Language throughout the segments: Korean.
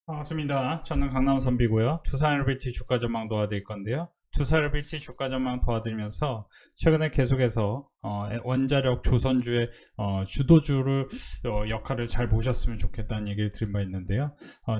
반갑습니다. 저는 강남 선비고요. 두산LBT 주가 전망 도와드릴 건데요. 두산LBT 주가 전망 도와드리면서 최근에 계속해서 원자력 조선주의 주도주를 역할을 잘 보셨으면 좋겠다는 얘기를 드린 바 있는데요.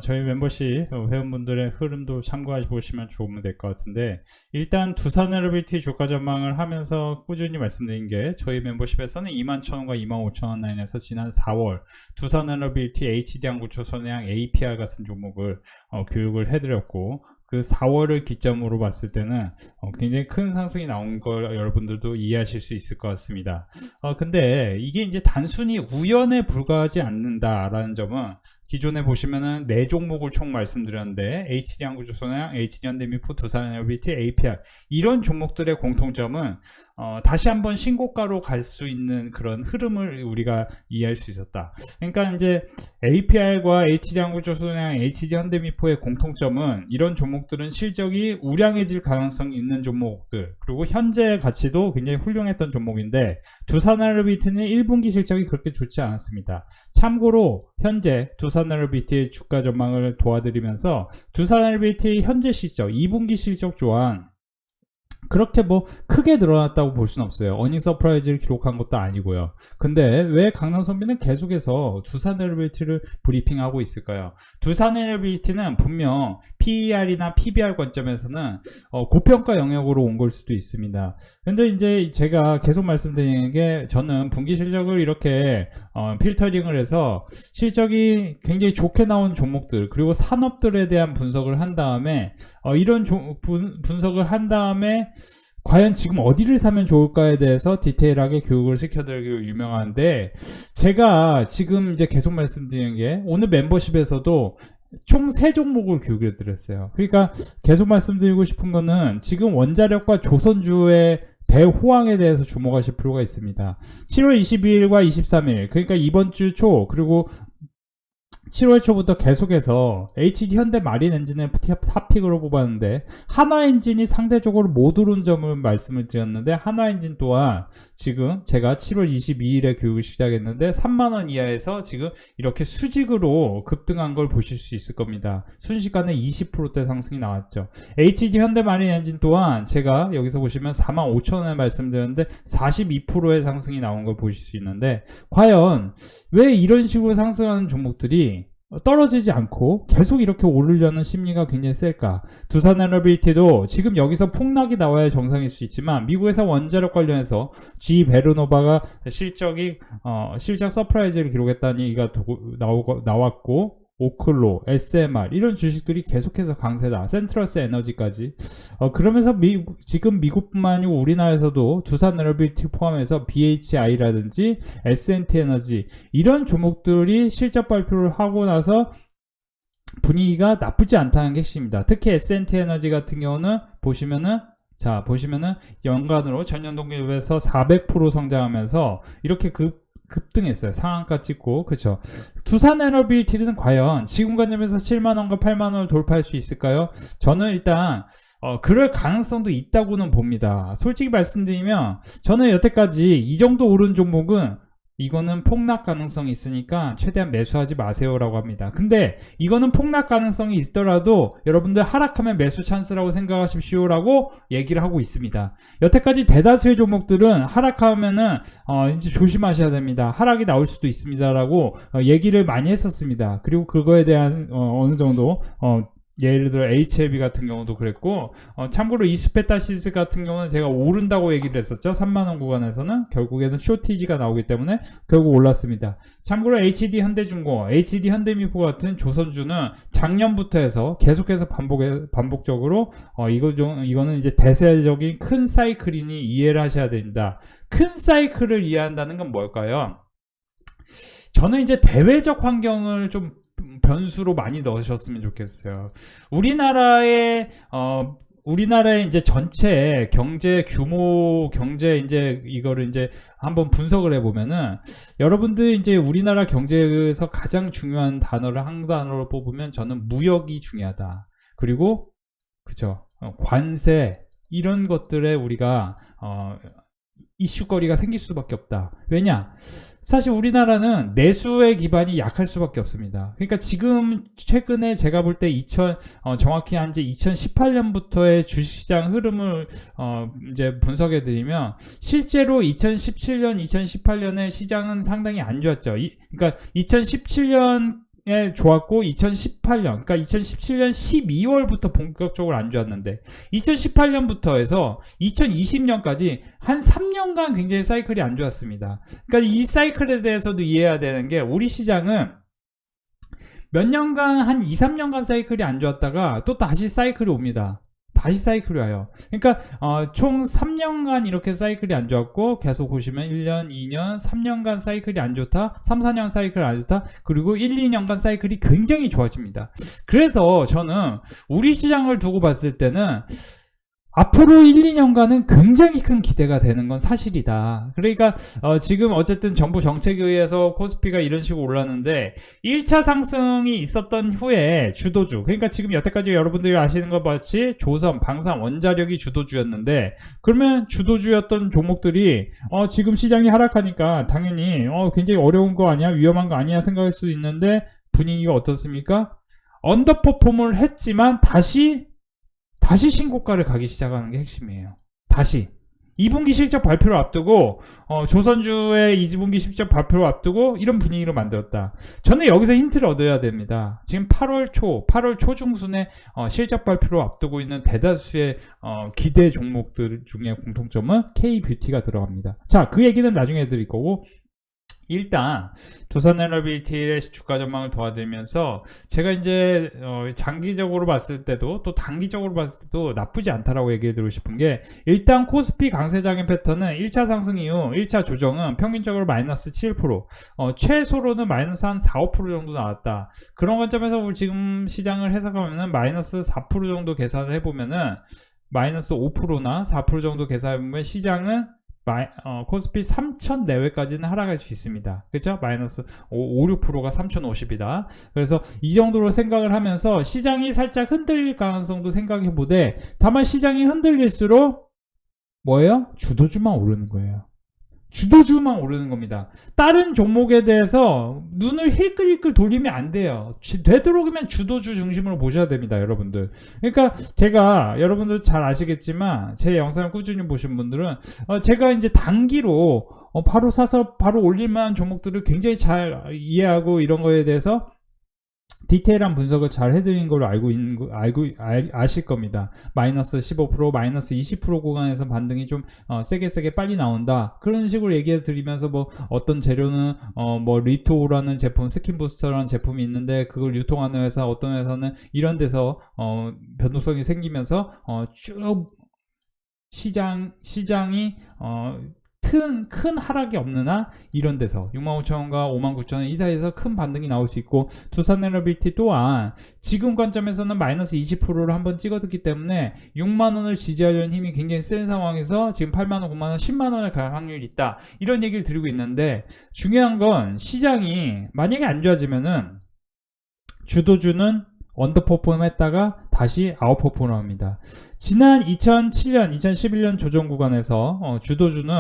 저희 멤버십 회원분들의 흐름도 참고해 보시면 좋으면 될 것 같은데, 일단 두산LBT 주가 전망을 하면서 꾸준히 말씀드린 게, 저희 멤버십에서는 21,000원과 25,000원 라인에서 지난 4월 두산에너빌티, HD항구조, 선해양, APR 같은 종목을 교육을 해드렸고, 그 4월을 기점으로 봤을 때는 굉장히 큰 상승이 나온 걸 여러분들도 이해하실 수 있을 것 같습니다. 근데 이게 이제 단순히 우연에 불과하지 않는다라는 점은, 기존에 보시면은 4종목을 총 말씀드렸는데, HD항구조선해양, HD현대미포, 두산에너빌티, APR, 이런 종목들의 공통점은 다시 한번 신고가로 갈 수 있는 그런 흐름을 우리가 이해할 수 있었다. 그러니까 이제 APR과 HD항구조선해양, HD현대미포의 공통점은, 이런 종목들은 실적이 우량해질 가능성이 있는 종목들, 그리고 현재 가치도 굉장히 훌륭했던 종목인데, 두산에너빌티는 1분기 실적이 그렇게 좋지 않았습니다. 참고로 현재 두산에너빌티의 주가 전망을 도와드리면서, 두산에너빌티 현재 실적, 2분기 실적 또한 그렇게 뭐 크게 늘어났다고 볼 수는 없어요. 어닝 서프라이즈를 기록한 것도 아니고요. 근데 왜 강남선비는 계속해서 두산에너빌티를 브리핑하고 있을까요? 두산에너빌티는 분명 PER이나 PBR 관점에서는 고평가 영역으로 온 걸 수도 있습니다. 근데 이제 제가 계속 말씀드리는 게, 저는 분기 실적을 이렇게 필터링을 해서 실적이 굉장히 좋게 나온 종목들, 그리고 산업들에 대한 분석을 한 다음에 이런 분석을 한 다음에 과연 지금 어디를 사면 좋을까에 대해서 디테일하게 교육을 시켜드리기로 유명한데, 제가 지금 이제 계속 말씀드리는 게, 오늘 멤버십에서도 총 3종목을 교육해 드렸어요. 그러니까 계속 말씀드리고 싶은 거는, 지금 원자력과 조선주의 대호황에 대해서 주목하실 필요가 있습니다. 7월 22일과 23일, 그러니까 이번 주 초, 그리고 7월 초부터 계속해서 HD 현대 마린 엔진을 탑픽으로 뽑았는데, 한화 엔진이 상대적으로 못 오른 점을 말씀을 드렸는데, 한화 엔진 또한 지금 제가 7월 22일에 교육을 시작했는데 3만원 이하에서 지금 이렇게 수직으로 급등한 걸 보실 수 있을 겁니다. 순식간에 20%대 상승이 나왔죠. HD 현대 마린 엔진 또한 제가 여기서 보시면 45,000원에 말씀드렸는데 42%의 상승이 나온 걸 보실 수 있는데, 과연 왜 이런 식으로 상승하는 종목들이 떨어지지 않고 계속 이렇게 오르려는 심리가 굉장히 셀까? 두산에너빌티도 지금 여기서 폭락이 나와야 정상일 수 있지만, 미국에서 원자력 관련해서 G 베르노바가 실적 서프라이즈를 기록했다는 얘기가 나왔고, 오클로, SMR 이런 주식들이 계속해서 강세다. 센트러스 에너지까지. 그러면서 지금 미국뿐만 아니고 우리나라에서도 두산에너빌티 포함해서 BHI라든지 S&T 에너지, 이런 종목들이 실적 발표를 하고 나서 분위기가 나쁘지 않다는 게 핵심입니다. 특히 S&T 에너지 같은 경우는 보시면은 연간으로 전년 동기에서 400% 성장하면서 이렇게 급등했어요. 상한가 찍고. 그쵸? 두산에너빌티는 과연 지금 관점에서 7만원과 8만원을 돌파할 수 있을까요? 저는 일단 그럴 가능성도 있다고는 봅니다. 솔직히 말씀드리면, 저는 여태까지 이 정도 오른 종목은, 이거는 폭락 가능성이 있으니까 최대한 매수하지 마세요라고 합니다. 근데 이거는 폭락 가능성이 있더라도 여러분들 하락하면 매수 찬스라고 생각하십시오라고 얘기를 하고 있습니다. 여태까지 대다수의 종목들은 하락하면은 이제 조심하셔야 됩니다. 하락이 나올 수도 있습니다라고 얘기를 많이 했었습니다. 그리고 그거에 대한 어느 정도 예를 들어 HLB 같은 경우도 그랬고, 참고로 이스페타시스 같은 경우는 제가 오른다고 얘기를 했었죠. 3만원 구간에서는 결국에는 쇼티지가 나오기 때문에 결국 올랐습니다. 참고로 HD 현대중공, HD 현대미포 같은 조선주는 작년부터 해서 계속해서 반복적으로 이거는 이제 대세적인 큰 사이클이니 이해를 하셔야 됩니다. 큰 사이클을 이해한다는 건 뭘까요? 저는 이제 대외적 환경을 좀 변수로 많이 넣으셨으면 좋겠어요. 우리나라의 이제 전체 경제 규모, 이제 이거를 이제 한번 분석을 해보면은, 여러분들 이제 우리나라 경제에서 가장 중요한 단어를 한 단어로 뽑으면 저는 무역이 중요하다. 그리고 그쵸, 관세, 이런 것들에 우리가 이슈거리가 생길 수밖에 없다. 왜냐? 사실 우리나라는 내수의 기반이 약할 수밖에 없습니다. 그러니까 지금 최근에 제가 볼 때 정확히 한 2018년부터의 주식시장 흐름을 이제 분석해 드리면 실제로 2017년, 2018년의 시장은 상당히 안 좋았죠. 그러니까 2017년 에 좋았고 2018년 그러니까 2017년 12월부터 본격적으로 안 좋았는데 2018년부터 해서 2020년까지 한 3년간 굉장히 사이클이 안 좋았습니다. 그러니까 이 사이클에 대해서도 이해해야 되는 게 우리 시장은 몇 년간 한 2, 3년간 사이클이 안 좋았다가 또 다시 사이클이 옵니다. 다시 사이클이 와요. 그러니까 총 3년간 이렇게 사이클이 안 좋았고 계속 보시면 1년, 2년, 3년간 사이클이 안 좋다. 3, 4년 사이클이 안 좋다. 그리고 1, 2년간 사이클이 굉장히 좋아집니다. 그래서 저는 우리 시장을 두고 봤을 때는 앞으로 1, 2년간은 굉장히 큰 기대가 되는 건 사실이다. 그러니까 지금 어쨌든 정부 정책에 의해서 코스피가 이런 식으로 올랐는데 1차 상승이 있었던 후에 주도주, 그러니까 지금 여태까지 여러분들이 아시는 것 같이 조선, 방산, 원자력이 주도주였는데 그러면 주도주였던 종목들이 지금 시장이 하락하니까 당연히 굉장히 어려운 거 아니야? 위험한 거 아니야? 생각할 수 있는데 분위기가 어떻습니까? 언더퍼폼을 했지만 다시 신고가를 가기 시작하는 게 핵심이에요. 다시 2분기 실적 발표를 앞두고 조선주의 2분기 실적 발표를 앞두고 이런 분위기를 만들었다. 저는 여기서 힌트를 얻어야 됩니다. 지금 8월 초 중순에 실적 발표를 앞두고 있는 대다수의 기대 종목들 중에 공통점은 K뷰티가 들어갑니다. 자, 그 얘기는 나중에 해드릴 거고 일단 두산에너빌티의 주가 전망을 도와드리면서 제가 이제 장기적으로 봤을 때도 또 단기적으로 봤을 때도 나쁘지 않다라고 얘기해드리고 싶은 게 일단 코스피 강세장의 패턴은 1차 상승 이후 1차 조정은 평균적으로 마이너스 7% 최소로는 마이너스 한 4, 5% 정도 나왔다. 그런 관점에서 우리 지금 시장을 해석하면은 마이너스 4% 정도 계산을 해보면은 마이너스 5%나 4% 정도 계산해보면 시장은 코스피 3000 내외까지는 하락할 수 있습니다. 그렇죠? 마이너스 5, 6%가 3050이다. 그래서 이 정도로 생각을 하면서 시장이 살짝 흔들릴 가능성도 생각해보되 다만 시장이 흔들릴수록 뭐예요? 주도주만 오르는 거예요. 주도주만 오르는 겁니다. 다른 종목에 대해서 눈을 힐끌힐끌 돌리면 안 돼요. 되도록이면 주도주 중심으로 보셔야 됩니다, 여러분들. 그러니까 제가 여러분들 잘 아시겠지만 제 영상을 꾸준히 보신 분들은 제가 이제 단기로 바로 사서 바로 올릴만한 종목들을 굉장히 잘 이해하고 이런 거에 대해서 디테일한 분석을 잘 해드린 걸로 아실 겁니다. 마이너스 15%, 마이너스 20% 구간에서 반등이 좀 세게 빨리 나온다. 그런 식으로 얘기해 드리면서 뭐 어떤 재료는 뭐 리토라는 제품, 스킨부스터라는 제품이 있는데 그걸 유통하는 회사, 어떤 회사는 이런 데서 변동성이 생기면서 쭉 시장이 큰 하락이 없는 한 이런 데서 65,000원과 59,000원 이 사이에서 큰 반등이 나올 수 있고 두산에너빌티 또한 지금 관점에서는 마이너스 20%를 한번 찍어뒀기 때문에 6만원을 지지하려는 힘이 굉장히 센 상황에서 지금 8만원, 9만원, 10만원을 갈 확률이 있다. 이런 얘기를 드리고 있는데 중요한 건 시장이 만약에 안 좋아지면은 주도주는 언더퍼폼 했다가 다시 아웃퍼폼 합니다. 지난 2007년, 2011년 조정 구간에서 주도주는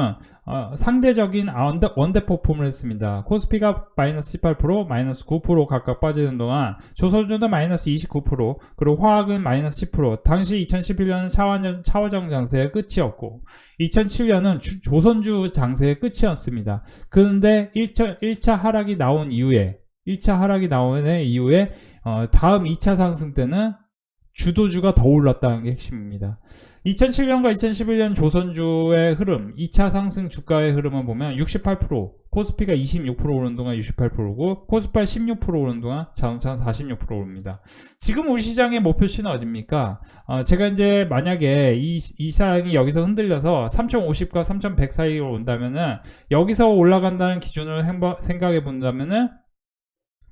상대적인 언더퍼폼을 했습니다. 코스피가 마이너스 18%, 마이너스 9% 각각 빠지는 동안 조선주는 마이너스 29%, 그리고 화학은 마이너스 10%. 당시 2011년은 차화정 장세의 끝이었고 2007년은 조선주 장세의 끝이었습니다. 그런데 1차 하락이 나온 이후에 1차 하락이 나오는 이후에 다음 2차 상승 때는 주도주가 더 올랐다는 게 핵심입니다. 2007년과 2011년 조선주의 흐름, 2차 상승 주가의 흐름을 보면 68%, 코스피가 26% 오르는 동안 68%고 코스피가 16% 오르는 동안 자동차는 46% 오릅니다. 지금 우리 시장의 목표치는 어딥니까? 제가 이제 만약에 이 사항이 여기서 흔들려서 3050과 3100 사이로 온다면은 여기서 올라간다는 기준을 생각해 본다면은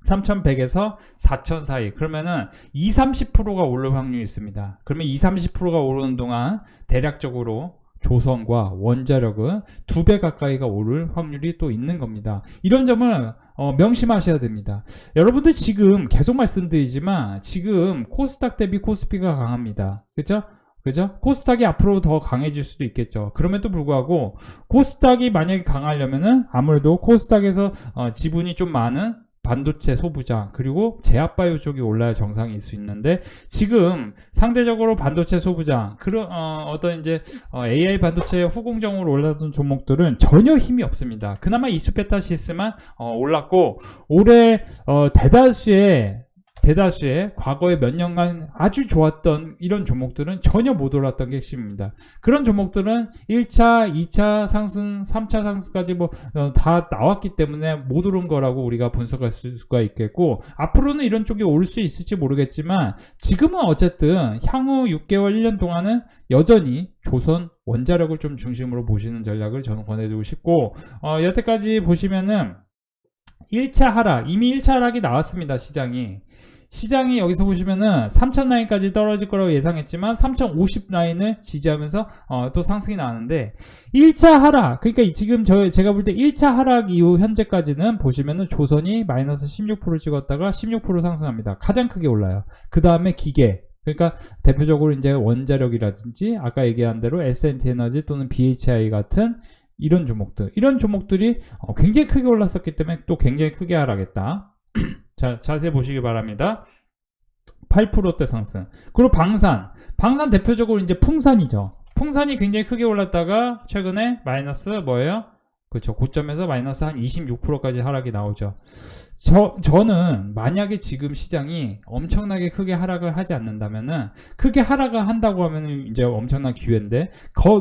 3100에서 4000 사이, 그러면은 20-30%가 오를 확률이 있습니다. 그러면 20-30%가 오르는 동안 대략적으로 조선과 원자력은 2배 가까이가 오를 확률이 또 있는 겁니다. 이런 점을 명심하셔야 됩니다. 여러분들 지금 계속 말씀드리지만 지금 코스닥 대비 코스피가 강합니다. 그렇죠? 그죠? 코스닥이 앞으로 더 강해질 수도 있겠죠. 그럼에도 불구하고 코스닥이 만약에 강하려면은 아무래도 코스닥에서 지분이 좀 많은 반도체 소부장 그리고 제약바이오 쪽이 올라야 정상일 수 있는데 지금 상대적으로 반도체 소부장 그런 어떤 이제 AI 반도체 후공정으로 올라던 종목들은 전혀 힘이 없습니다. 그나마 이수페타시스만 올랐고 올해 대다수의 과거에 몇 년간 아주 좋았던 이런 종목들은 전혀 못 올랐던 게 핵심입니다. 그런 종목들은 1차, 2차 상승, 3차 상승까지 다 나왔기 때문에 못 오른 거라고 우리가 분석할 수가 있겠고 앞으로는 이런 쪽이 올 수 있을지 모르겠지만 지금은 어쨌든 향후 6개월, 1년 동안은 여전히 조선 원자력을 좀 중심으로 보시는 전략을 저는 권해드리고 싶고 여태까지 보시면은 1차 하락, 이미 1차 하락이 나왔습니다. 시장이 여기서 보시면은 3000 라인까지 떨어질 거라고 예상했지만 3050 라인을 지지하면서 또 상승이 나왔는데 1차 하락, 그러니까 지금 제가 볼 때 1차 하락 이후 현재까지는 보시면은 조선이 마이너스 16% 찍었다가 16% 상승합니다. 가장 크게 올라요. 그 다음에 기계, 그러니까 대표적으로 이제 원자력이라든지 아까 얘기한 대로 S&T 에너지 또는 BHI 같은 이런 종목들이 굉장히 크게 올랐었기 때문에 또 굉장히 크게 하락했다. 자, 자세히 보시기 바랍니다. 8%대 상승. 그리고 방산 대표적으로 이제 풍산이죠. 풍산이 굉장히 크게 올랐다가 최근에 마이너스 뭐예요? 그렇죠. 고점에서 마이너스 한 26%까지 하락이 나오죠. 저는 만약에 지금 시장이 엄청나게 크게 하락을 하지 않는다면은 크게 하락을 한다고 하면은 이제 엄청난 기회인데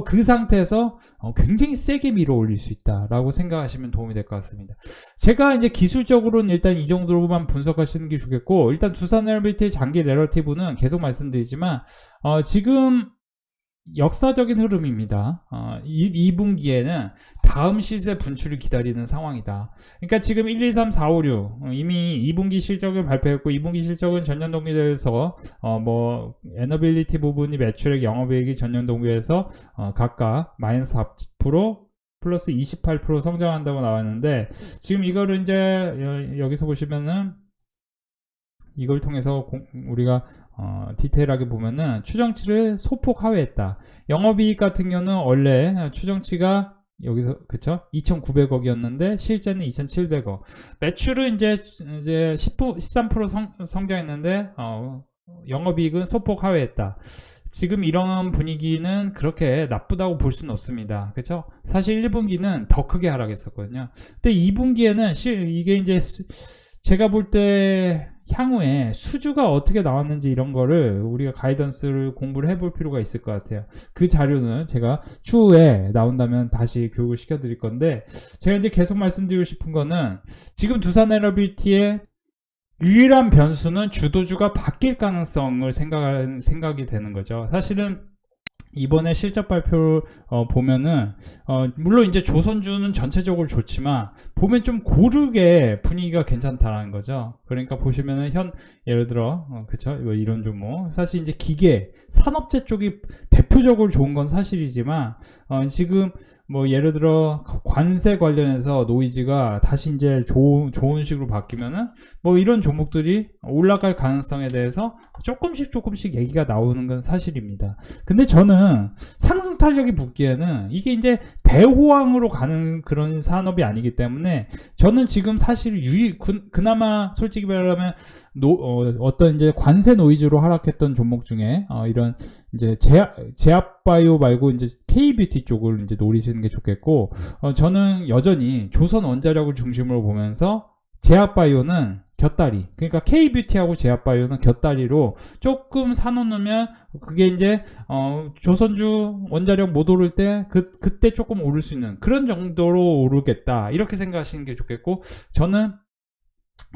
그 상태에서 굉장히 세게 밀어 올릴 수 있다라고 생각하시면 도움이 될 것 같습니다. 제가 이제 기술적으로는 일단 이 정도로만 분석하시는 게 좋겠고 일단 두산에너비티의 장기 내러티브는 계속 말씀드리지만 지금 역사적인 흐름입니다. 2분기에는 다음 시세 분출을 기다리는 상황이다. 그러니까 지금 1, 2, 3, 4, 5, 6 이미 2분기 실적을 발표했고 2분기 실적은 전년 동기 대해서 에너빌리티 부분이 매출액 영업이익이 전년 동기에서 각각 마이너스 4% 플러스 28% 성장한다고 나왔는데 지금 이거를 이제 여기서 보시면은 이걸 통해서 우리가 디테일하게 보면은 추정치를 소폭 하회했다. 영업이익 같은 경우는 원래 추정치가 여기서 그쵸? 2,900억이었는데 실제는 2,700억. 매출은 이제 13% 성장했는데 영업이익은 소폭 하회했다. 지금 이런 분위기는 그렇게 나쁘다고 볼 수는 없습니다. 그쵸? 사실 1분기는 더 크게 하락했었거든요. 근데 2분기에는 이게 이제 제가 볼 때 향후에 수주가 어떻게 나왔는지 이런 거를 우리가 가이던스를 공부를 해볼 필요가 있을 것 같아요. 그 자료는 제가 추후에 나온다면 다시 교육을 시켜드릴 건데 제가 이제 계속 말씀드리고 싶은 거는 지금 두산에너비티의 유일한 변수는 주도주가 바뀔 가능성을 생각이 되는 거죠. 사실은 이번에 실적 발표를 보면은 물론 이제 조선주는 전체적으로 좋지만 보면 좀 고르게 분위기가 괜찮다라는 거죠. 그러니까 보시면은 예를 들어 그쵸? 이런 종목 사실 이제 기계 산업재 쪽이 대표적으로 좋은 건 사실이지만 지금 예를 들어 관세 관련해서 노이즈가 다시 이제 좋은 식으로 바뀌면은 이런 종목들이 올라갈 가능성에 대해서 조금씩 얘기가 나오는 건 사실입니다. 근데 저는 상승 탄력이 붙기에는 이게 이제 대호황으로 가는 그런 산업이 아니기 때문에 저는 지금 사실 그나마 솔직히 말하면 어떤 이제 관세 노이즈로 하락했던 종목 중에 이런 이제 제약바이오 말고 이제 K뷰티 쪽을 이제 노리시는 게 좋겠고 저는 여전히 조선 원자력을 중심으로 보면서 제약바이오는 곁다리, 그러니까 K뷰티하고 제약바이오는 곁다리로 조금 사놓으면 그게 이제 조선주 원자력 못 오를 때 그때 조금 오를 수 있는 그런 정도로 오르겠다 이렇게 생각하시는 게 좋겠고 저는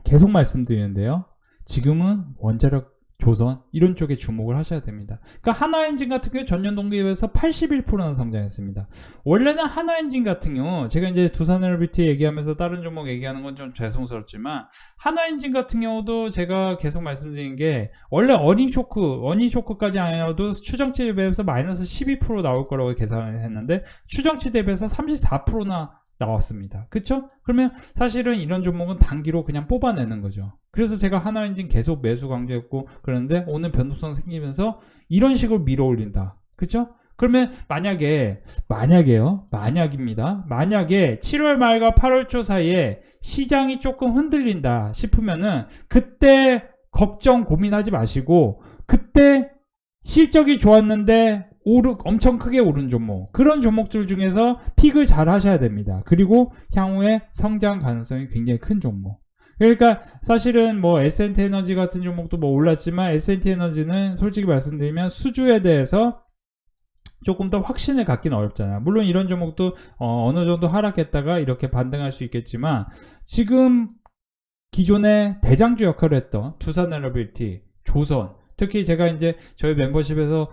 계속 말씀드리는데요. 지금은 원자력 조선 이런 쪽에 주목을 하셔야 됩니다. 그러니까 한화엔진 같은 경우 전년 동기에 비해서 81%나 성장했습니다. 원래는 한화엔진 같은 경우 제가 이제 두산에너비티 얘기하면서 다른 종목 얘기하는 건 좀 죄송스럽지만 한화엔진 같은 경우도 제가 계속 말씀드린 게 원래 어닝 쇼크까지 아니어도 추정치 대비해서 마이너스 12% 나올 거라고 계산을 했는데 추정치 대비해서 34%나 나왔습니다. 그쵸? 그러면 사실은 이런 종목은 단기로 그냥 뽑아내는 거죠. 그래서 제가 하나엔진 계속 매수 강조했고 그런데 오늘 변동성 생기면서 이런 식으로 밀어 올린다. 그쵸? 그러면 만약입니다. 만약에 7월 말과 8월 초 사이에 시장이 조금 흔들린다 싶으면은 그때 걱정 고민하지 마시고 그때 실적이 좋았는데 엄청 크게 오른 종목 그런 종목들 중에서 픽을 잘 하셔야 됩니다. 그리고 향후에 성장 가능성이 굉장히 큰 종목. 그러니까 사실은 뭐 S&T 에너지 같은 종목도 뭐 올랐지만 S&T 에너지는 솔직히 말씀드리면 수주에 대해서 조금 더 확신을 갖기는 어렵잖아요. 물론 이런 종목도 어느 정도 하락했다가 이렇게 반등할 수 있겠지만 지금 기존에 대장주 역할을 했던 두산에너빌티, 조선 특히 제가 이제 저희 멤버십에서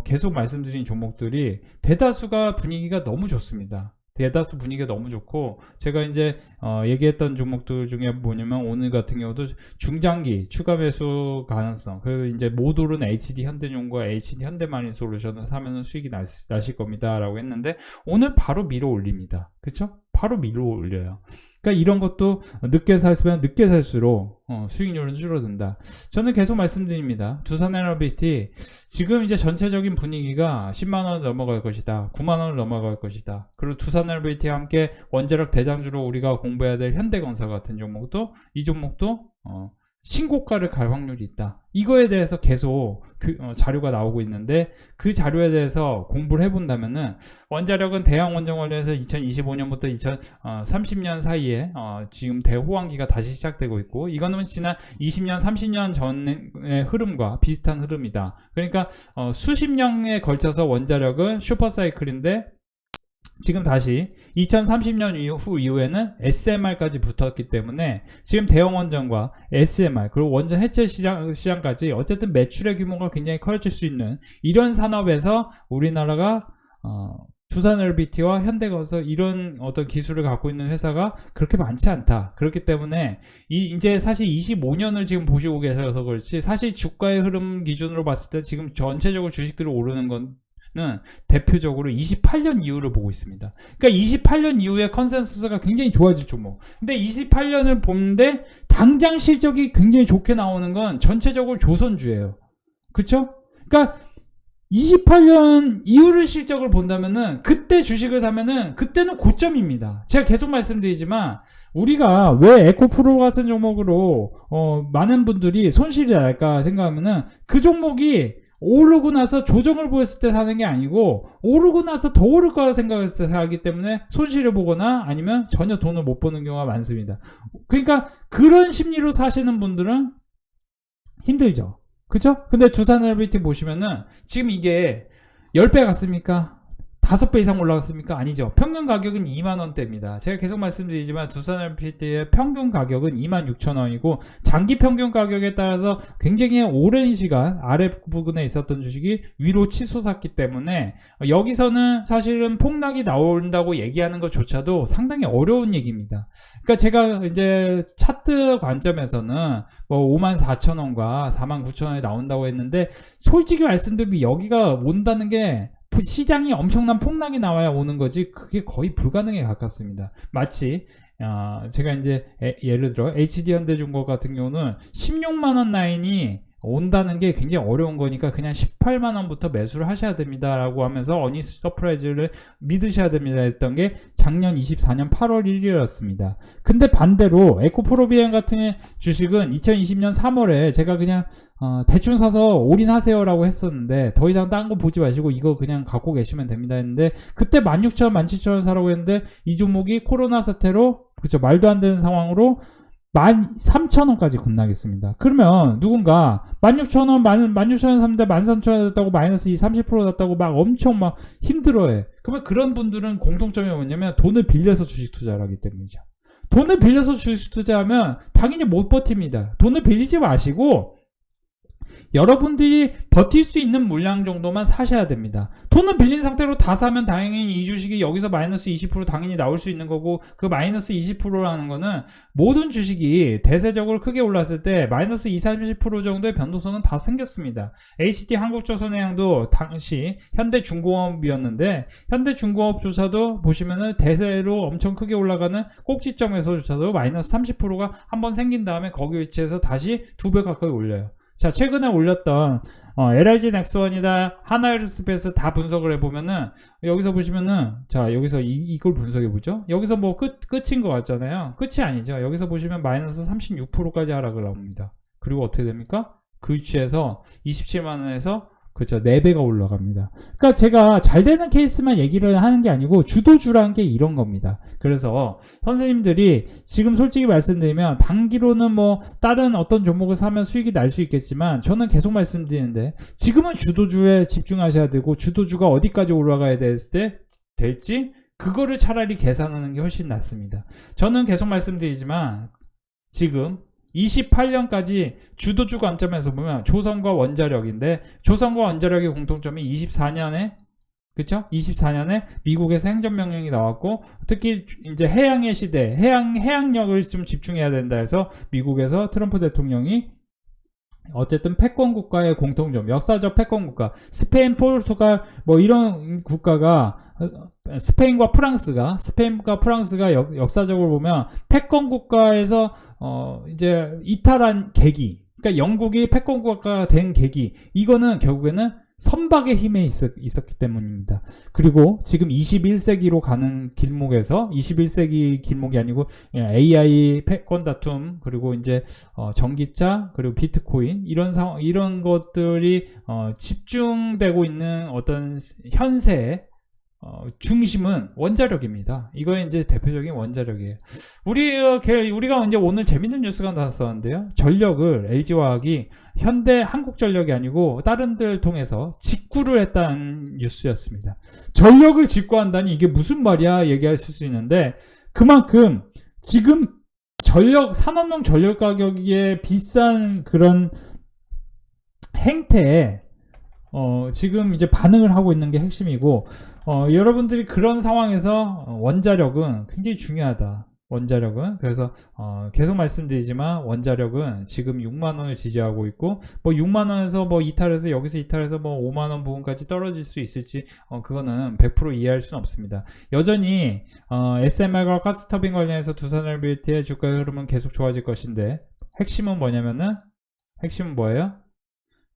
계속 말씀드린 종목들이 대다수가 분위기가 너무 좋습니다. 대다수 분위기가 너무 좋고 제가 이제 얘기했던 종목들 중에 뭐냐면 오늘 같은 경우도 중장기 추가 매수 가능성 그리고 이제 못 오른 HD 현대용과 HD 현대마린솔루션을 사면은 수익이 나실 겁니다 라고 했는데 오늘 바로 밀어 올립니다. 그쵸? 바로 밀어 올려요. 그러니까 이런 것도 늦게 살면 늦게 살수록 수익률은 줄어든다. 저는 계속 말씀드립니다. 두산에너빌티 지금 이제 전체적인 분위기가 10만원을 넘어갈 것이다. 9만원을 넘어갈 것이다. 그리고 두산에너빌티와 함께 원자력 대장주로 우리가 공부해야 될 현대건설 같은 종목도 이 종목도 신고가를 갈 확률이 있다. 이거에 대해서 계속 자료가 나오고 있는데 그 자료에 대해서 공부를 해본다면은 원자력은 대양 원전 관련해서 2025년부터 2030년 사이에 지금 대호황기가 다시 시작되고 있고 이거는 지난 20년 30년 전의 흐름과 비슷한 흐름이다. 그러니까 수십 년에 걸쳐서 원자력은 슈퍼사이클인데 지금 다시 2030년 이후에는 SMR까지 붙었기 때문에 지금 대형 원전과 SMR 그리고 원전 해체 시장까지 어쨌든 매출의 규모가 굉장히 커질 수 있는 이런 산업에서 우리나라가 두산에너빌티와 현대건설 이런 어떤 기술을 갖고 있는 회사가 그렇게 많지 않다. 그렇기 때문에 이제 사실 25년을 지금 보시고 계셔서 그렇지 사실 주가의 흐름 기준으로 봤을 때 지금 전체적으로 주식들이 오르는 건 는 대표적으로 28년 이후를 보고 있습니다. 그러니까 28년 이후에 컨센서스가 굉장히 좋아질 종목. 근데 28년을 보는데 당장 실적이 굉장히 좋게 나오는 건 전체적으로 조선주예요. 그쵸? 그러니까 28년 이후를 실적을 본다면은 그때 주식을 사면은 그때는 고점입니다. 제가 계속 말씀드리지만 우리가 왜 에코프로 같은 종목으로 많은 분들이 손실이 날까 생각하면은 그 종목이 오르고 나서 조정을 보였을 때 사는 게 아니고 오르고 나서 더 오를 거라 생각했을 때 사기 때문에 손실을 보거나 아니면 전혀 돈을 못 버는 경우가 많습니다. 그러니까 그런 심리로 사시는 분들은 힘들죠. 그쵸? 근데 두산에너빌티 보시면은 지금 이게 10배 갔습니까? 5배 이상 올라갔습니까? 아니죠. 평균 가격은 2만원대입니다. 제가 계속 말씀드리지만 두산에너빌티의 평균 가격은 26,000원이고 장기 평균 가격에 따라서 굉장히 오랜 시간 아래 부분에 있었던 주식이 위로 치솟았기 때문에 여기서는 사실은 폭락이 나온다고 얘기하는 것조차도 상당히 어려운 얘기입니다. 그러니까 제가 이제 차트 관점에서는 뭐 54,000원과 49,000원에 나온다고 했는데 솔직히 말씀드리면 여기가 온다는 게 시장이 엄청난 폭락이 나와야 오는 거지 그게 거의 불가능에 가깝습니다. 마치 제가 이제 예를 들어 HD현대중공업 같은 경우는 16만원 라인이 온다는 게 굉장히 어려운 거니까 그냥 18만원부터 매수를 하셔야 됩니다 라고 하면서 어니스 서프라이즈를 믿으셔야 됩니다 했던 게 작년 24년 8월 1일이었습니다. 근데 반대로 에코프로비엔 같은 주식은 2020년 3월에 제가 그냥 대충 사서 올인하세요 라고 했었는데 더 이상 딴 거 보지 마시고 이거 그냥 갖고 계시면 됩니다 했는데 그때 16,000원 17,000원 사라고 했는데 이 종목이 코로나 사태로 그쵸 말도 안 되는 상황으로 13,000원까지 급락했습니다. 그러면 누군가 16,000원, 16,000원 샀는데 13,000원 됐다고 마이너스 30% 났다고 막 엄청 막 힘들어해. 그러면 그런 분들은 공통점이 뭐냐면 돈을 빌려서 주식 투자를 하기 때문이죠. 돈을 빌려서 주식 투자하면 당연히 못 버팁니다. 돈을 빌리지 마시고 여러분들이 버틸 수 있는 물량 정도만 사셔야 됩니다. 돈은 빌린 상태로 다 사면 당연히 이 주식이 여기서 마이너스 20% 당연히 나올 수 있는 거고, 그 마이너스 20%라는 거는 모든 주식이 대세적으로 크게 올랐을 때 마이너스 20, 30% 정도의 변동성은 다 생겼습니다. HT 한국조선해양도 당시 현대중공업이었는데, 현대중공업조차도 보시면은 대세로 엄청 크게 올라가는 꼭지점에서조차도 마이너스 30%가 한번 생긴 다음에 거기 위치에서 다시 2배 가까이 올려요. 자, 최근에 올렸던 LIG 넥스원이다, 하나에어스페이스 다 분석을 해보면은, 여기서 보시면은, 자, 여기서 이걸 분석해보죠. 여기서 뭐 끝인 것 같잖아요. 끝이 아니죠. 여기서 보시면 마이너스 36%까지 하락을 나옵니다. 그리고 어떻게 됩니까? 그 위치에서 27만원에서 그렇죠. 4배가 올라갑니다. 그러니까 제가 잘 되는 케이스만 얘기를 하는 게 아니고 주도주라는 게 이런 겁니다. 그래서 선생님들이 지금 솔직히 말씀드리면 단기로는 뭐 다른 어떤 종목을 사면 수익이 날 수 있겠지만 저는 계속 말씀드리는데 지금은 주도주에 집중하셔야 되고 주도주가 어디까지 올라가야 될지 그거를 차라리 계산하는 게 훨씬 낫습니다. 저는 계속 말씀드리지만 지금 28년까지 주도주 관점에서 보면 조선과 원자력인데 조선과 원자력의 공통점이 24년에 그쵸? 24년에 미국에서 행정명령이 나왔고 특히 이제 해양의 시대, 해양력을 좀 집중해야 된다 해서 미국에서 트럼프 대통령이 어쨌든 패권국가의 공통점, 역사적 패권국가, 스페인, 포르투갈 뭐 이런 국가가 스페인과 프랑스가 역사적으로 보면 패권국가에서 이제 이탈한 계기, 그러니까 영국이 패권국가가 된 계기, 이거는 결국에는 선박의 힘에 있었기 때문입니다. 그리고 지금 21세기로 가는 길목에서 21세기 길목이 아니고 AI 패권 다툼 그리고 이제 전기차 그리고 비트코인 이런 상황 이런 것들이 집중되고 있는 어떤 현세의 중심은 원자력입니다. 이거의 이제 대표적인 원자력이에요. 우리가 이제 오늘 재밌는 뉴스가 나왔었는데요. 전력을 LG화학이 현대 한국전력이 아니고 다른 데를 통해서 직구를 했다는 뉴스였습니다. 전력을 직구한다니 이게 무슨 말이야 얘기하실 수 있는데 그만큼 지금 산업용 전력 가격이 비싼 그런 행태에 지금 이제 반응을 하고 있는 게 핵심이고, 여러분들이 그런 상황에서 원자력은 굉장히 중요하다. 원자력은. 그래서, 계속 말씀드리지만, 원자력은 지금 6만원을 지지하고 있고, 뭐 6만원에서 뭐 이탈해서, 여기서 이탈해서 뭐 5만원 부분까지 떨어질 수 있을지, 그거는 100% 이해할 수는 없습니다. 여전히, SMR과 가스터빈 관련해서 두산엘비티의 주가 흐름은 계속 좋아질 것인데, 핵심은 뭐예요?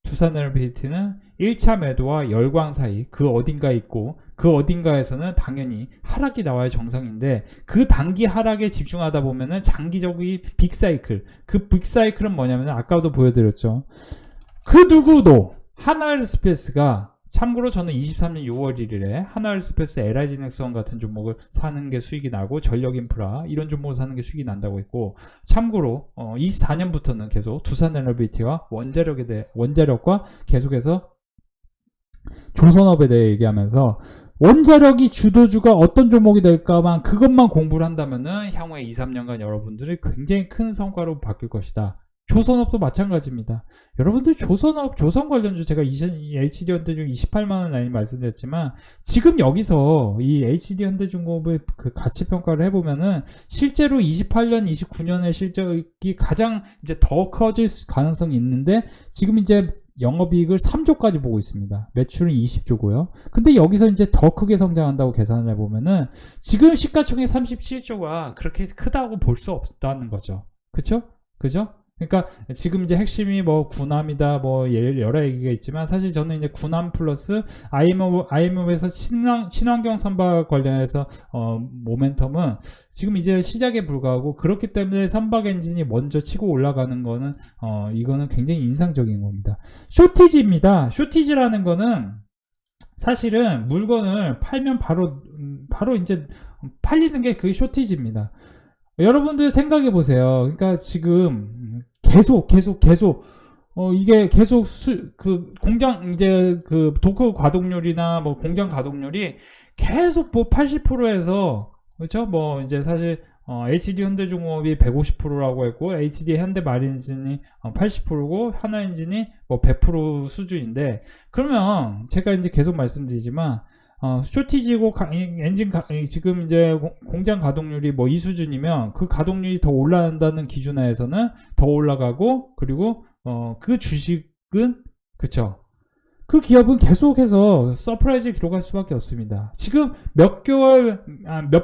두산엘비티는 1차 매도와 열광 사이 그 어딘가에 있고 그 어딘가에서는 당연히 하락이 나와야 정상인데 그 단기 하락에 집중하다 보면은 장기적인 빅사이클 그 빅사이클은 뭐냐면 아까도 보여드렸죠. 그 누구도 하나에어스페이스가 참고로 저는 23년 6월 1일에 하나에어스페이스 LIG 넥스원 같은 종목을 사는 게 수익이 나고 전력인프라 이런 종목을 사는 게 수익이 난다고 했고 참고로 24년부터는 계속 두산에너비티와 원자력과 계속해서 조선업에 대해 얘기하면서 원자력이 주도주가 어떤 종목이 될까만 그것만 공부를 한다면은 향후에 2, 3년간 여러분들이 굉장히 큰 성과로 바뀔 것이다. 조선업도 마찬가지입니다. 여러분들 조선 관련주 제가 HD현대중 28만원 라인 말씀드렸지만 지금 여기서 이 HD현대중공업의 그 가치평가를 해보면은 실제로 28년, 29년의 실적이 가장 이제 더 커질 가능성이 있는데 지금 이제 영업이익을 3조까지 보고 있습니다. 매출은 20조고요. 근데 여기서 이제 더 크게 성장한다고 계산을 해보면은 지금 시가총액 37조가 그렇게 크다고 볼 수 없다는 거죠. 그쵸? 그러니까 지금 이제 핵심이 뭐 군함이다 뭐 여러 얘기가 있지만 사실 저는 이제 군함 플러스 IMF에서 친환경 선박 관련해서 모멘텀은 지금 이제 시작에 불과하고 그렇기 때문에 선박 엔진이 먼저 치고 올라가는 거는 이거는 굉장히 인상적인 겁니다. 쇼티지입니다. 쇼티지라는 거는 사실은 물건을 팔면 바로 이제 팔리는 게 그게 쇼티지입니다. 여러분들 생각해 보세요. 그러니까 지금 계속 이게 계속 공장 이제 그 도크 가동률이나 뭐 공장 가동률이 계속 뭐 80%에서 그렇죠? 뭐 이제 사실 HD 현대중공업이 150%라고 했고 HD 현대마린엔진이 80%고 하나엔진이 뭐 100% 수준인데, 그러면 제가 이제 계속 말씀드리지만 쇼티지고 지금 이제 공장 가동률이 뭐 이 수준이면 그 가동률이 더 올라간다는 기준하에서는 더 올라가고, 그리고 그 주식은 그쵸, 그 기업은 계속해서 서프라이즈 기록할 수밖에 없습니다. 지금 몇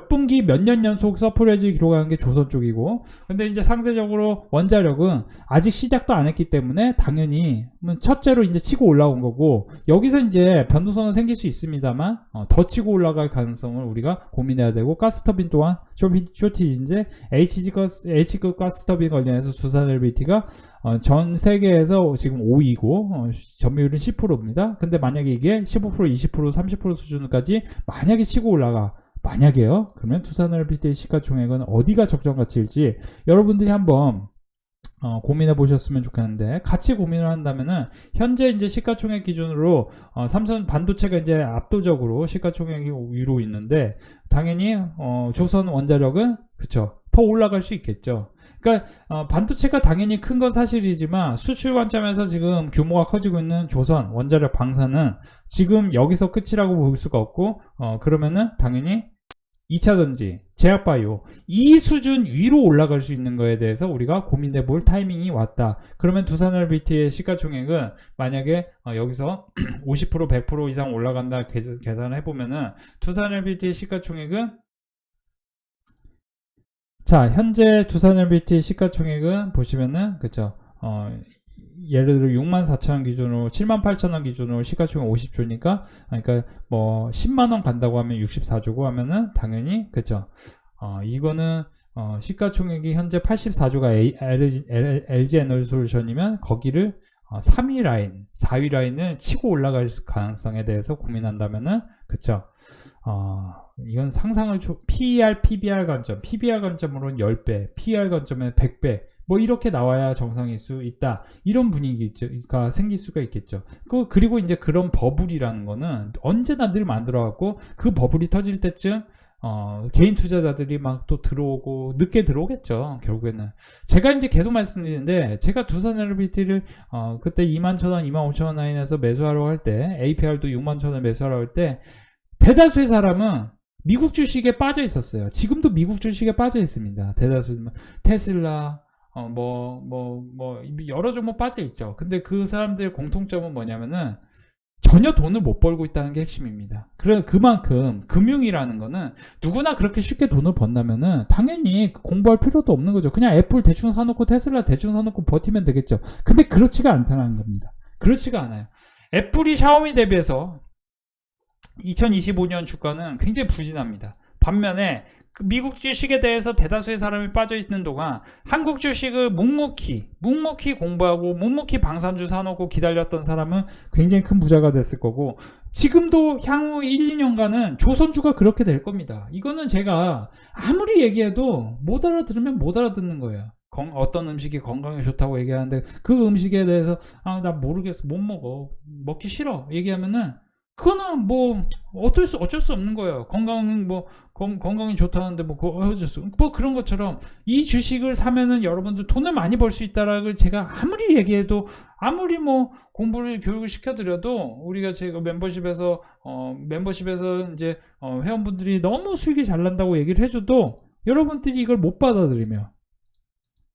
분기, 몇 년 연속 서프라이즈 기록하는 게 조선 쪽이고, 근데 이제 상대적으로 원자력은 아직 시작도 안 했기 때문에 당연히 첫째로 이제 치고 올라온 거고, 여기서 이제 변동성은 생길 수 있습니다만 더 치고 올라갈 가능성을 우리가 고민해야 되고, 가스터빈 또한 쇼티지인데 H급 가스터빈 관련해서 두산LBT가 전 세계에서 지금 5위고 점유율은 10%입니다. 근데 만약에 이게 15%, 20%, 30% 수준까지 만약에 치고 올라가, 만약에요, 그러면 두산LBT의 시가총액은 어디가 적정 가치일지 여러분들이 한번 고민해 보셨으면 좋겠는데, 같이 고민을 한다면은 현재 이제 시가총액 기준으로 삼성 반도체가 이제 압도적으로 시가총액이 위로 있는데, 당연히 조선 원자력은 그쵸, 더 올라갈 수 있겠죠. 그러니까 반도체가 당연히 큰 건 사실이지만 수출 관점에서 지금 규모가 커지고 있는 조선 원자력 방사는 지금 여기서 끝이라고 볼 수가 없고, 그러면은 당연히 2차전지, 제약바이오 이 수준 위로 올라갈 수 있는 거에 대해서 우리가 고민해 볼 타이밍이 왔다. 그러면 두산LBT의 시가총액은 만약에 여기서 50%, 100% 이상 올라간다 계산을 해보면은 두산LBT의 시가총액은, 자, 현재 두산LBT 시가총액은 보시면은 그쵸, 예를 들어 64,000원 기준으로 78,000원 기준으로 시가총액 50조니까, 그러니까 뭐 10만원 간다고 하면 64조고 하면은 당연히 그쵸, 이거는 시가총액이 현재 84조가 LG에너지솔루션이면 거기를 3위 라인, 4위 라인을 치고 올라갈 가능성에 대해서 고민한다면은 그쵸, 이건 상상을 PER, PBR 관점, PBR 관점으로는 10배, PER 관점에 100배, 뭐 이렇게 나와야 정상일 수 있다. 이런 분위기가 생길 수가 있겠죠. 그리고 이제 그런 버블이라는 거는 언제나 늘 만들어갖고, 그 버블이 터질 때쯤 개인 투자자들이 막 또 들어오고, 늦게 들어오겠죠. 결국에는 제가 이제 계속 말씀드리는데, 제가 두산LBT를 그때 21,000원, 25,000원 라인에서 매수하려고 할 때, APR도 61,000원 매수하려고 할 때 대다수의 사람은 미국 주식에 빠져 있었어요. 지금도 미국 주식에 빠져 있습니다. 대다수 테슬라 여러 종목 빠져 있죠. 근데 그 사람들의 공통점은 뭐냐면은 전혀 돈을 못 벌고 있다는 게 핵심입니다. 그만큼 금융이라는 거는 누구나 그렇게 쉽게 돈을 번다면은 당연히 공부할 필요도 없는 거죠. 그냥 애플 대충 사놓고 테슬라 대충 사놓고 버티면 되겠죠. 근데 그렇지가 않다는 겁니다. 그렇지가 않아요. 애플이 샤오미 대비해서 2025년 주가는 굉장히 부진합니다. 반면에 미국 주식에 대해서 대다수의 사람이 빠져있는 동안 한국 주식을 묵묵히 공부하고 묵묵히 방산주 사놓고 기다렸던 사람은 굉장히 큰 부자가 됐을 거고, 지금도 향후 1, 2년간은 조선주가 그렇게 될 겁니다. 이거는 제가 아무리 얘기해도 못 알아들으면 못 알아듣는 거예요. 어떤 음식이 건강에 좋다고 얘기하는데 그 음식에 대해서 나 모르겠어, 못 먹어, 먹기 싫어 얘기하면은 그거는 뭐 어쩔 수 없는 거예요. 건강이 좋다는데 뭐 그런 것처럼 이 주식을 사면은 여러분들 돈을 많이 벌 수 있다라고 제가 아무리 얘기해도, 아무리 뭐 교육을 시켜드려도, 우리가 제가 멤버십에서 이제 회원분들이 너무 수익이 잘 난다고 얘기를 해줘도 여러분들이 이걸 못 받아들이며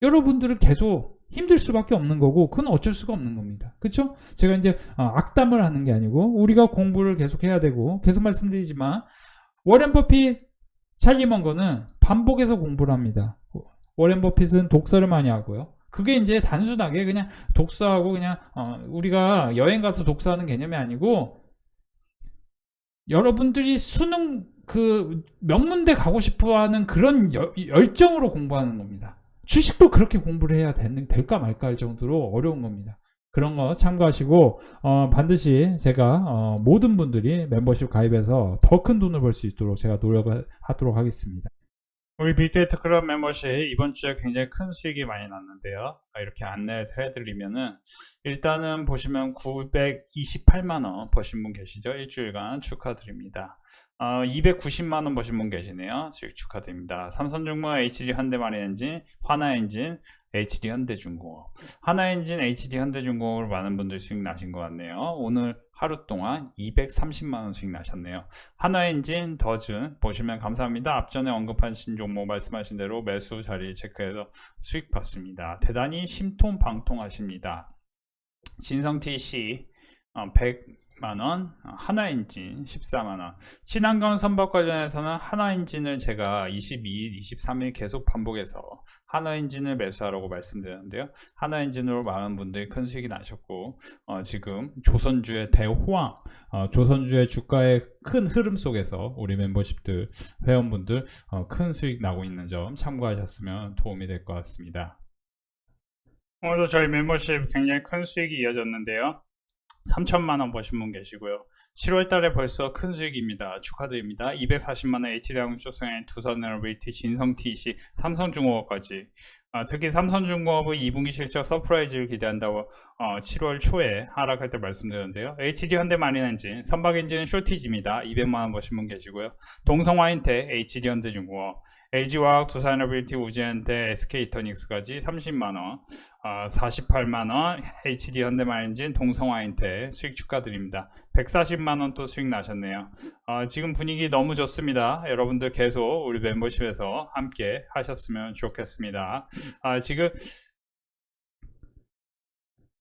여러분들은 계속 힘들 수밖에 없는 거고, 그건 어쩔 수가 없는 겁니다. 그쵸? 제가 이제 악담을 하는 게 아니고 우리가 공부를 계속 해야 되고, 계속 말씀드리지만 워렌 버핏, 찰리 먼거는 반복해서 공부를 합니다. 워렌 버핏은 독서를 많이 하고요. 그게 이제 단순하게 그냥 독서하고 그냥 우리가 여행 가서 독서하는 개념이 아니고, 여러분들이 수능 그 명문대 가고 싶어하는 그런 열정으로 공부하는 겁니다. 주식도 그렇게 공부를 해야 될까 말까 할 정도로 어려운 겁니다. 그런 거 참고하시고, 반드시 제가 모든 분들이 멤버십 가입해서 더 큰 돈을 벌 수 있도록 제가 노력을 하도록 하겠습니다. 우리 빅데이터 클럽 멤버십 이번 주에 굉장히 큰 수익이 많이 났는데요. 이렇게 안내를 해드리면은 일단은 보시면 928만원 버신 분 계시죠? 일주일간 축하드립니다. 290만원 버신 분 계시네요. 수익 축하드립니다. 삼성중공업, HD 현대마린엔진, 하나엔진, HD 현대중공업. 하나엔진, HD 현대중공업으로 많은 분들 수익 나신 것 같네요. 오늘 하루 동안 230만원 수익 나셨네요. 하나엔진, 더준 보시면 감사합니다. 앞전에 언급하신 종목 말씀하신 대로 매수 자리 체크해서 수익 받습니다. 대단히 심통방통하십니다. 진성TC 100만원, 하나엔진 14만원. 친환경 선박 관련해서는 하나엔진을 제가 22일, 23일 계속 반복해서 하나엔진을 매수하라고 말씀드렸는데요. 하나엔진으로 많은 분들이 큰 수익이 나셨고, 지금 조선주의 대호황, 조선주의 주가의 큰 흐름 속에서 우리 멤버십들, 회원분들 큰 수익 나고 있는 점 참고하셨으면 도움이 될 것 같습니다. 오늘도 저희 멤버십 굉장히 큰 수익이 이어졌는데요. 3천만원 버신 분 계시고요. 7월달에 벌써 큰 수익입니다. 축하드립니다. 240만원 HD항공조선의 두산에너빌리티, 진성TC, 삼성중공업까지. 특히 삼성중공업의 2분기 실적 서프라이즈를 기대한다고 7월 초에 하락할 때 말씀드렸는데요. HD 현대마린엔진, 선박엔진은 쇼티지입니다. 200만원 버신 분 계시고요. 동성화인텍, HD 현대중공업, LG화학, 두산에너빌리티, 우지엔테, SK이터닉스까지 30만원, 48만원, HD 현대마린엔진, 동성화인텍 수익 축하드립니다. 140만원 또 수익 나셨네요. 지금 분위기 너무 좋습니다. 여러분들 계속 우리 멤버십에서 함께 하셨으면 좋겠습니다. 지금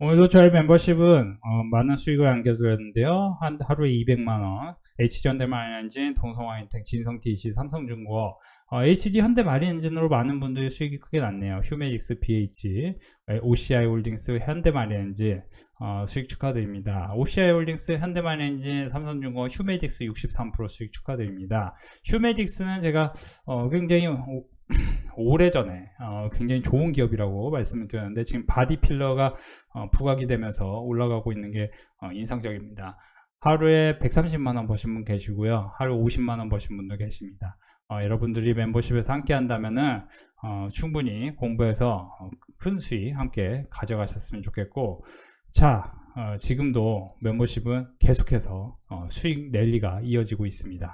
오늘도 저희 멤버십은 많은 수익을 안겨드렸는데요. 하루에 200만원, HD현대마린엔진, 동성화인텍, 진성TC, 삼성중공업, HD 현대마린엔진으로 많은 분들이 수익이 크게 났네요. 휴메딕스, BH, OCI홀딩스, 현대마린엔진 수익 축하드립니다. OCI홀딩스, 현대마린엔진, 삼성중공업, 휴메딕스 63% 수익 축하드립니다. 휴메딕스는 제가 굉장히 오래전에 굉장히 좋은 기업이라고 말씀을 드렸는데 지금 바디 필러가 부각이 되면서 올라가고 있는 게 인상적입니다. 하루에 130만원 버신 분 계시고요. 하루 50만원 버신 분도 계십니다. 여러분들이 멤버십에서 함께 한다면은 충분히 공부해서 큰 수익 함께 가져가셨으면 좋겠고, 자, 지금도 멤버십은 계속해서 수익 랠리가 이어지고 있습니다.